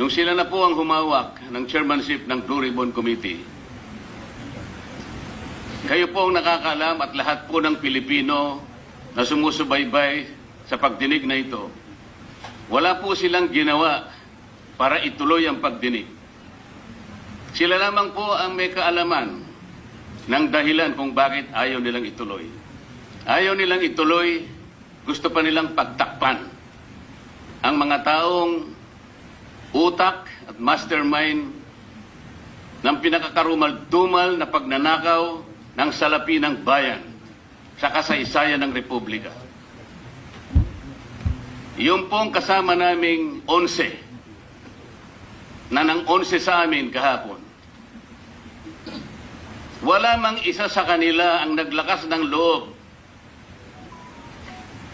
nung sila na po ang humawak ng chairmanship ng Blue Ribbon Committee, kayo po ang nakakaalam at lahat po ng Pilipino na sumusubaybay sa pagdinig na ito, wala po silang ginawa para ituloy ang pagdinig. Sila lamang po ang may kaalaman ng dahilan kung bakit ayaw nilang ituloy. Ayaw nilang ituloy, gusto pa nilang pagtakpan ang mga taong utak at mastermind ng pinakakarumal-dumal na pagnanakaw ng salapi ng bayan sa kasaysayan ng Republika. Yung pong kasama naming 11 na nang 11 sa amin kahapon, wala mang isa sa kanila ang naglakas ng loob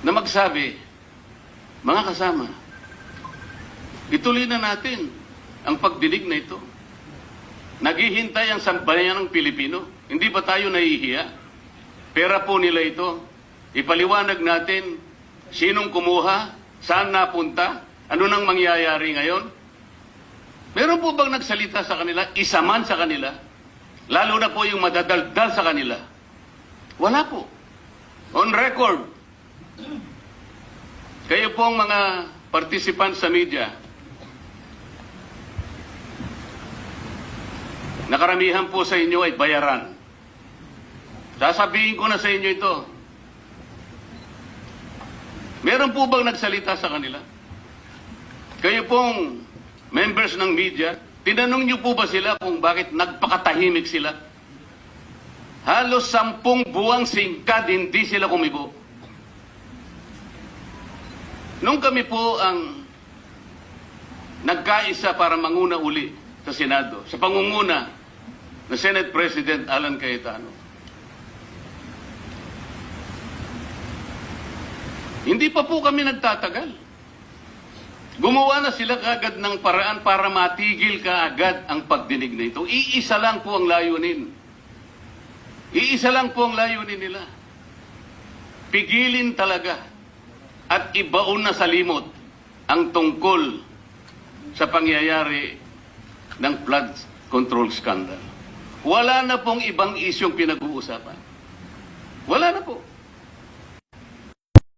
na magsabi, mga kasama, ituloy na natin ang pagdinig na ito. Naghihintay ang sambayan ng Pilipino. Hindi ba tayo nahihiya? Pera po nila ito. Ipaliwanag natin sinong kumuha, saan napunta, ano nang mangyayari ngayon. Meron po bang nagsalita sa kanila, isa man sa kanila? Lalo na po yung madadaldal sa kanila. Wala po. On record. Kayo pong mga participants sa media, nakaramihan po sa inyo ay bayaran. Sasabihin ko na sa inyo ito. Meron po bang nagsalita sa kanila? Kayo pong members ng media, tinanong niyo po ba sila kung bakit nagpakatahimik sila? Halos 10 buwang singkad, hindi sila kumibo. Nung kami po ang nagkaisa para manguna uli sa Senado, sa pangunguna na Senate President Alan Cayetano, hindi pa po kami nagtatagal. Gumawa na sila kaagad ng paraan para matigil kaagad ang pagdinig na ito. Iisa lang po ang layunin. Iisa lang po ang layunin nila. Pigilin talaga at ibaon na sa limot ang tungkol sa pangyayari ng flood control scandal. Wala na pong ibang isyong pinag-uusapan. Wala na po.